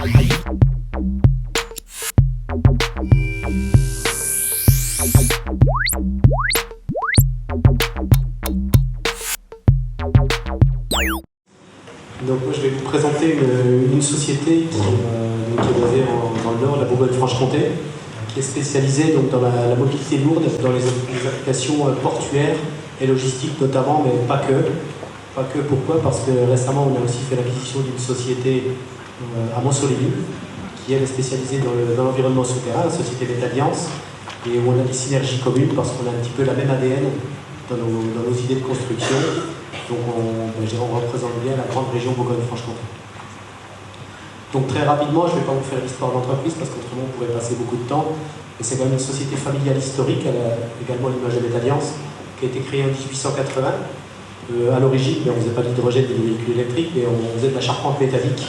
Donc moi je vais vous présenter une société qui est basée dans le nord, la Bourgogne-Franche-Comté, qui est spécialisée donc, dans la mobilité lourde, dans les applications portuaires et logistiques notamment, mais pas que. Pas que, pourquoi? Parce que récemment on a aussi fait l'acquisition d'une société à Mont-sur-les-Mines, qui elle est spécialisée dans l'environnement souterrain, la société Métalliance, et où on a des synergies communes parce qu'on a un petit peu la même ADN dans nos idées de construction. Donc on représente bien la grande région Bourgogne-Franche-Comté. Donc très rapidement, je ne vais pas vous faire l'histoire de l'entreprise parce qu'autrement on pourrait passer beaucoup de temps. Mais c'est quand même une société familiale historique, elle a également l'image de Métalliance, qui a été créée en 1880. À l'origine, on ne faisait pas d'hydrogène et des véhicules électriques, mais on faisait de la charpente métallique.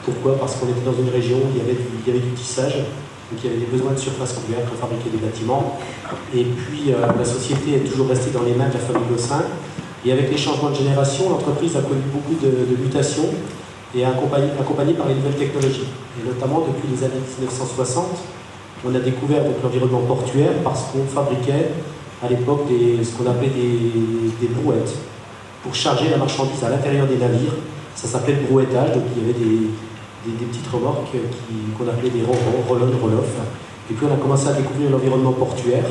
Pourquoi? Parce qu'on était dans une région où il y avait du tissage, donc il y avait des besoins de surface couverte pour fabriquer des bâtiments. Et puis la société est toujours restée dans les mains de la famille Gosselin. Et avec les changements de génération, l'entreprise a connu beaucoup de mutations et accompagnée par les nouvelles technologies. Et notamment depuis les années 1960, on a découvert l'environnement portuaire parce qu'on fabriquait à l'époque ce qu'on appelait des brouettes pour charger la marchandise à l'intérieur des navires. Ça s'appelait le brouettage, donc il y avait des petites remorques qu'on appelait des roll-on, roll-off. Et puis on a commencé à découvrir l'environnement portuaire.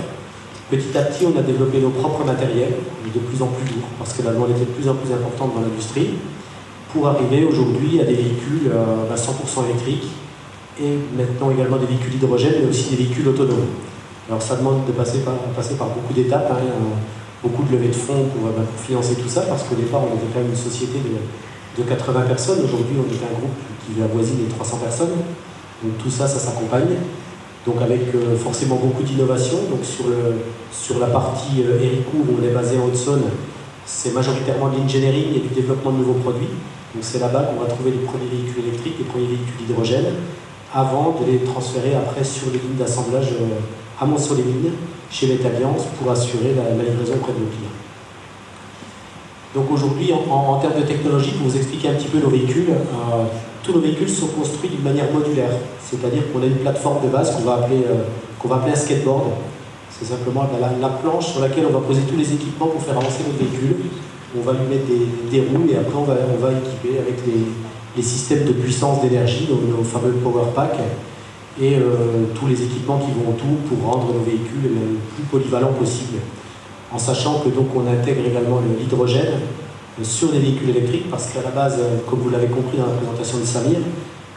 Petit à petit, on a développé nos propres matériels, de plus en plus lourds, parce que la demande était de plus en plus importante dans l'industrie, pour arriver aujourd'hui à des véhicules à 100% électriques, et maintenant également des véhicules hydrogène, mais aussi des véhicules autonomes. Alors ça demande de passer par beaucoup d'étapes, beaucoup de levées de fonds pour financer tout ça, parce qu'au départ, on était quand même une société de 80 personnes. Aujourd'hui, on est un groupe qui avoisine les 300 personnes. Donc tout ça, ça s'accompagne. Donc avec forcément beaucoup d'innovation. Donc sur la partie Héricourt, où on est basé en Haute-Saône, c'est majoritairement de l'engineering et du développement de nouveaux produits. Donc c'est là-bas qu'on va trouver les premiers véhicules électriques, les premiers véhicules hydrogène, avant de les transférer après sur les lignes d'assemblage à Mont-sur-les-Mines, chez Métalliance, pour assurer la livraison auprès de nos clients. Donc aujourd'hui, en termes de technologie, pour vous expliquer un petit peu nos véhicules, tous nos véhicules sont construits d'une manière modulaire, c'est-à-dire qu'on a une plateforme de base qu'on va appeler un skateboard. C'est simplement la planche sur laquelle on va poser tous les équipements pour faire avancer notre véhicule. On va lui mettre des roues et après on va équiper avec les systèmes de puissance d'énergie, nos fameux power packs, et tous les équipements qui vont autour pour rendre nos véhicules le plus polyvalents possible. En sachant que donc on intègre également l'hydrogène sur les véhicules électriques, parce qu'à la base, comme vous l'avez compris dans la présentation de Samir,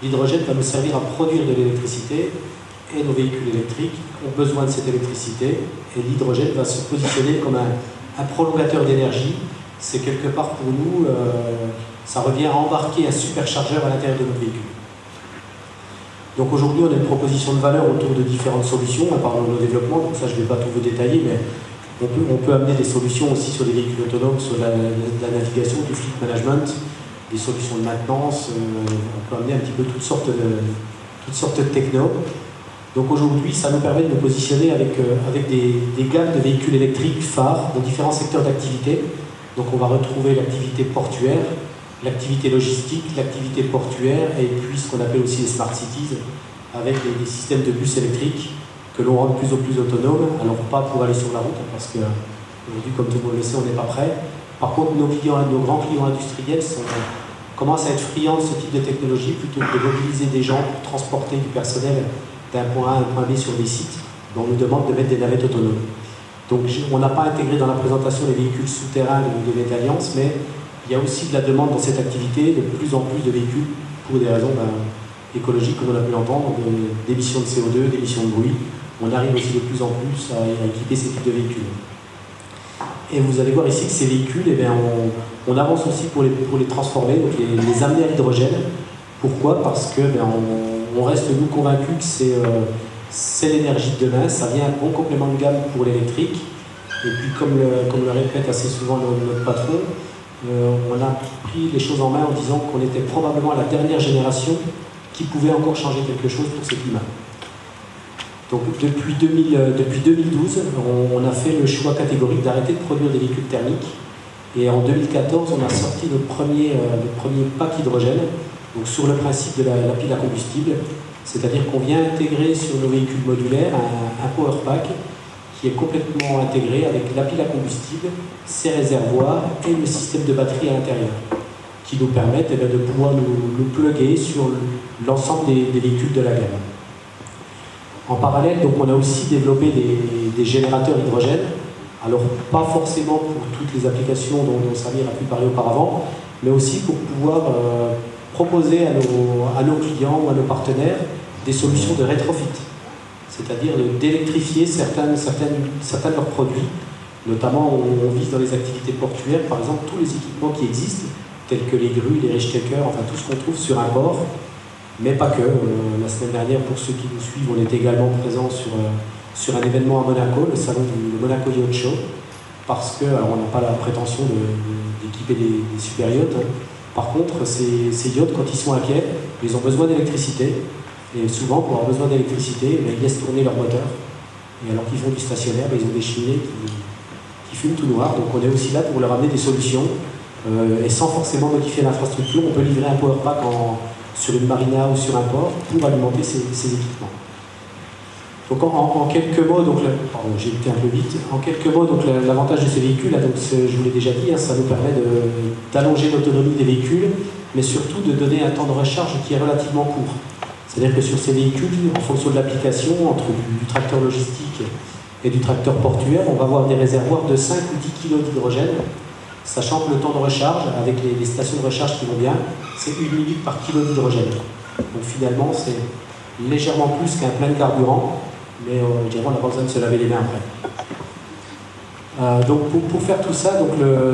l'hydrogène va nous servir à produire de l'électricité, et nos véhicules électriques ont besoin de cette électricité, et l'hydrogène va se positionner comme un prolongateur d'énergie. C'est quelque part pour nous, ça revient à embarquer un superchargeur à l'intérieur de notre véhicule. Donc aujourd'hui, on a une proposition de valeur autour de différentes solutions, à part nos développements, donc ça je ne vais pas tout vous détailler, mais on peut amener des solutions aussi sur des véhicules autonomes, sur la navigation, du fleet management, des solutions de maintenance, on peut amener un petit peu toutes sortes de techno. Donc aujourd'hui, ça nous permet de nous positionner avec des gammes de véhicules électriques phares dans différents secteurs d'activité. Donc on va retrouver l'activité portuaire, l'activité logistique, l'activité portuaire, et puis ce qu'on appelle aussi les smart cities, avec des systèmes de bus électriques que l'on rend de plus en plus autonomes, alors pas pour aller sur la route, parce que aujourd'hui, comme tout le monde le sait, on n'est pas prêt. Par contre, nos grands clients industriels commencent à être friands de ce type de technologie, plutôt que de mobiliser des gens pour transporter du personnel d'un point A à un point B sur des sites, dont on nous demande de mettre des navettes autonomes. Donc on n'a pas intégré dans la présentation les véhicules souterrains de Métalliance, mais il y a aussi de la demande dans cette activité, de plus en plus de véhicules pour des raisons écologiques, comme on a pu l'entendre, d'émissions de CO2, d'émissions de bruit. On arrive aussi de plus en plus à équiper ces types de véhicules. Et vous allez voir ici que ces véhicules, on avance aussi pour les transformer, donc les amener à l'hydrogène. Pourquoi? Parce que on reste nous convaincus que c'est l'énergie de demain, ça vient un bon complément de gamme pour l'électrique. Et puis comme le répète assez souvent notre patron, on a pris les choses en main en disant qu'on était probablement la dernière génération qui pouvait encore changer quelque chose pour ce climat. Donc depuis 2012, on a fait le choix catégorique d'arrêter de produire des véhicules thermiques. Et en 2014, on a sorti notre premier pack hydrogène Donc sur le principe de la pile à combustible, c'est-à-dire qu'on vient intégrer sur nos véhicules modulaires un power pack qui est complètement intégré avec la pile à combustible, ses réservoirs et le système de batterie à l'intérieur, qui nous permettent de pouvoir nous plugger sur l'ensemble des véhicules de la gamme. En parallèle, donc, on a aussi développé des générateurs hydrogène, alors pas forcément pour toutes les applications dont Samir a pu parler auparavant, mais aussi pour pouvoir proposer à nos clients ou à nos partenaires des solutions de rétrofit, c'est-à-dire d'électrifier certains de leurs produits. Notamment, on vise dans les activités portuaires, par exemple, tous les équipements qui existent, tels que les grues, les riche-takers, enfin tout ce qu'on trouve sur un port, mais pas que. La semaine dernière, pour ceux qui nous suivent, on était également présents sur un événement à Monaco, le salon du Monaco Yacht Show, parce que, alors on n'a pas la prétention d'équiper des super yachts, hein. Par contre, ces yachts, quand ils sont à quai, ils ont besoin d'électricité, et souvent, pour avoir besoin d'électricité, ils laissent tourner leur moteur, et alors qu'ils font du stationnaire, ils ont des cheminées qui fument tout noir, donc on est aussi là pour leur amener des solutions, et sans forcément modifier l'infrastructure, on peut livrer un power pack sur une marina ou sur un port pour alimenter ces équipements. Donc en quelques mots, pardon, j'ai été un peu vite, en quelques mots, l'avantage de ces véhicules, là, je vous l'ai déjà dit, hein, ça nous permet d'allonger l'autonomie des véhicules, mais surtout de donner un temps de recharge qui est relativement court. C'est-à-dire que sur ces véhicules, en fonction de l'application, entre du tracteur logistique et du tracteur portuaire, on va avoir des réservoirs de 5 ou 10 kg d'hydrogène, sachant que le temps de recharge, avec les stations de recharge qui vont bien, c'est 1 minute par kilo d'hydrogène. Donc finalement, c'est légèrement plus qu'un plein de carburant, mais je dirais on n'a pas besoin de se laver les mains après. Donc pour faire tout ça,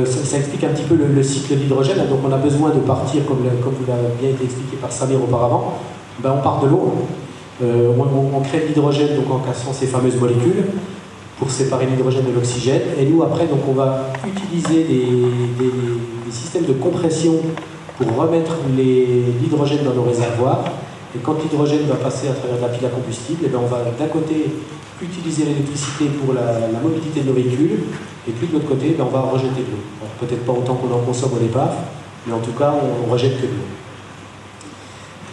ça explique un petit peu le cycle d'hydrogène. Donc on a besoin de partir, comme vous l'avez bien été expliqué par Samir auparavant, on part de l'eau. On crée de l'hydrogène en cassant ces fameuses molécules pour séparer l'hydrogène de l'oxygène. Et nous, après, on va utiliser des systèmes de compression pour remettre l'hydrogène dans nos réservoirs. Et quand l'hydrogène va passer à travers de la pile à combustible, on va d'un côté utiliser l'électricité pour la mobilité de nos véhicules, et puis de l'autre côté, on va rejeter de l'eau. Peut-être pas autant qu'on en consomme au départ, mais en tout cas, on rejette que de l'eau.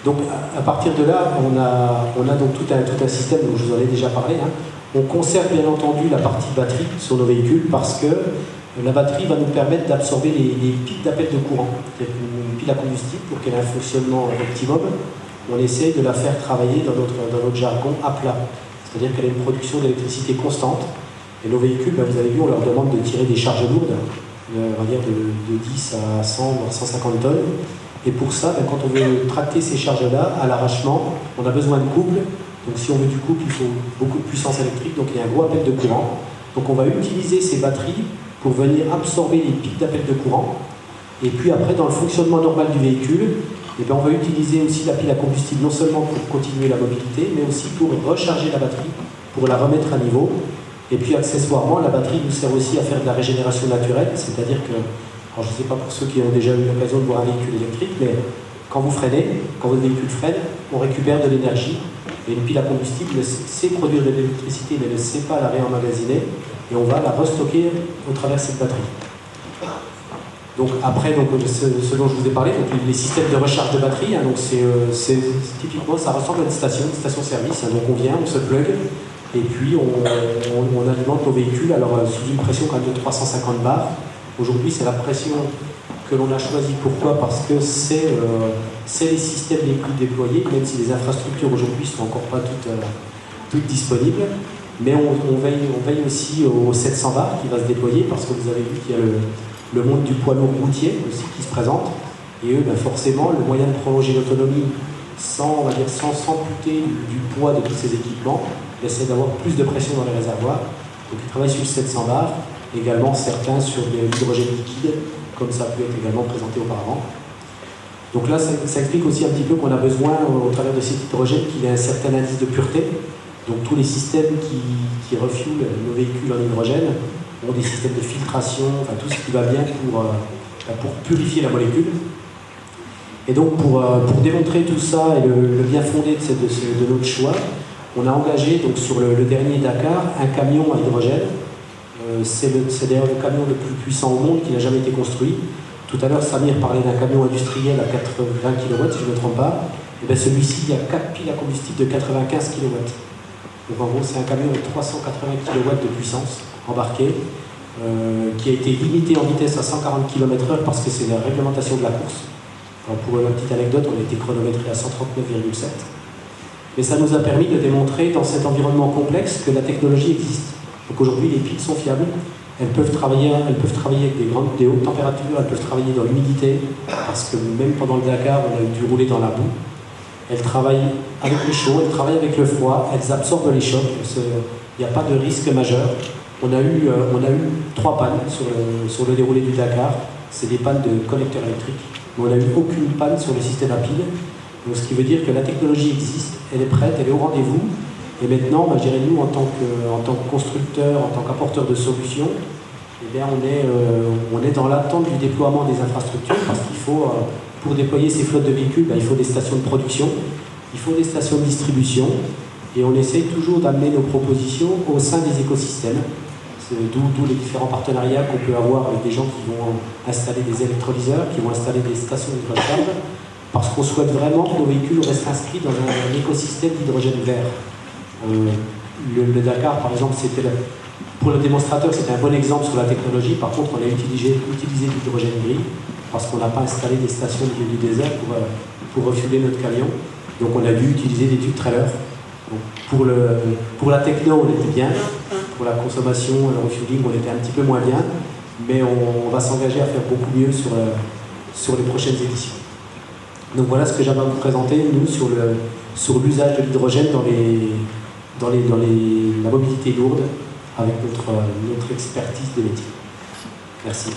Donc à partir de là, on a donc tout un système dont je vous en ai déjà parlé. Hein. On conserve bien entendu la partie batterie sur nos véhicules parce que la batterie va nous permettre d'absorber les pics d'appel de courant. C'est-à-dire une pile à combustible, pour qu'elle ait un fonctionnement optimum, on essaie de la faire travailler dans notre jargon à plat. C'est-à-dire qu'elle a une production d'électricité constante. Et nos véhicules, vous avez vu, on leur demande de tirer des charges lourdes, on va dire de 10 à 100 voire 150 tonnes. Et pour ça, quand on veut tracter ces charges-là à l'arrachement, on a besoin de couple. Donc si on veut du couple, il faut beaucoup de puissance électrique, donc il y a un gros appel de courant. Donc on va utiliser ces batteries pour venir absorber les pics d'appel de courant. Et puis après, dans le fonctionnement normal du véhicule, on va utiliser aussi la pile à combustible, non seulement pour continuer la mobilité, mais aussi pour recharger la batterie, pour la remettre à niveau. Et puis accessoirement, la batterie nous sert aussi à faire de la régénération naturelle, c'est-à-dire que, alors je ne sais pas pour ceux qui ont déjà eu l'occasion de voir un véhicule électrique, mais quand vous freinez, quand votre véhicule freine, on récupère de l'énergie. Et une pile à combustible sait produire de l'électricité, mais ne sait pas la réemmagasiner, et on va la restocker au travers de cette batterie. Donc après, ce dont je vous ai parlé, les systèmes de recharge de batterie, hein, typiquement ça ressemble à une station-service, hein, donc on vient, on se plug, et puis on alimente nos véhicules, alors sous une pression quand même de 350 bars. Aujourd'hui, c'est la pression que l'on a choisie. Pourquoi? Parce que c'est les systèmes les plus déployés, même si les infrastructures aujourd'hui ne sont encore pas toutes disponibles. Mais on veille aussi aux 700 bars qui va se déployer, parce que vous avez vu qu'il y a le monde du poids lourd routier aussi qui se présente. Et eux, forcément, le moyen de prolonger l'autonomie sans s'amputer du poids de tous ces équipements, c'est d'avoir plus de pression dans les réservoirs. Donc ils travaillent sur le 700 bars, également certains sur l'hydrogène liquide, comme ça peut être également présenté auparavant. Donc là, ça explique aussi un petit peu qu'on a besoin, au travers de cet hydrogène, qu'il ait un certain indice de pureté. Donc tous les systèmes qui refuelent nos véhicules en hydrogène ont des systèmes de filtration, enfin tout ce qui va bien pour purifier la molécule. Et donc pour démontrer tout ça et le bien fondé de notre choix, on a engagé donc, sur le dernier Dakar un camion à hydrogène. C'est d'ailleurs le camion le plus puissant au monde qui n'a jamais été construit. Tout à l'heure, Samir parlait d'un camion industriel à 80 kW, si je ne me trompe pas. Et bien celui-ci, il y a 4 piles à combustible de 95 kW. Donc en gros, c'est un camion avec 380 kW de puissance embarquée, qui a été limité en vitesse à 140 km/h parce que c'est la réglementation de la course. Alors pour la petite anecdote, on a été chronométré à 139,7. Mais ça nous a permis de démontrer dans cet environnement complexe que la technologie existe. Donc aujourd'hui, les piles sont fiables. Elles peuvent travailler avec des hautes températures, elles peuvent travailler dans l'humidité, parce que même pendant le Dakar, on a dû rouler dans la boue. Elles travaillent avec le chaud, elles travaillent avec le froid, elles absorbent les chocs, il n'y a pas de risque majeur. On a eu 3 pannes sur le déroulé du Dakar, c'est des pannes de connecteurs électriques, mais on n'a eu aucune panne sur le système à piles. Donc, ce qui veut dire que la technologie existe, elle est prête, elle est au rendez-vous. Et maintenant, je dirais nous, en tant que constructeurs, en tant qu'apporteurs de solutions, eh bien, on est dans l'attente du déploiement des infrastructures, parce qu'il faut, pour déployer ces flottes de véhicules, il faut des stations de production, il faut des stations de distribution, et on essaye toujours d'amener nos propositions au sein des écosystèmes. D'où les différents partenariats qu'on peut avoir avec des gens qui vont installer des électrolyseurs, qui vont installer des stations de recharge, parce qu'on souhaite vraiment que nos véhicules restent inscrits dans un écosystème d'hydrogène vert. Le Dakar, par exemple, pour le démonstrateur, c'était un bon exemple sur la technologie. Par contre, on a utilisé l'hydrogène gris parce qu'on n'a pas installé des stations au milieu du désert pour refueler notre camion. Donc on a dû utiliser des tubes trailers. Donc, pour la techno, on était bien. Pour la consommation, le refueling, on était un petit peu moins bien. Mais on va s'engager à faire beaucoup mieux sur les prochaines éditions. Donc voilà ce que j'avais à vous présenter, nous, sur l'usage de l'hydrogène dans la mobilité lourde, avec notre expertise de métier. Merci.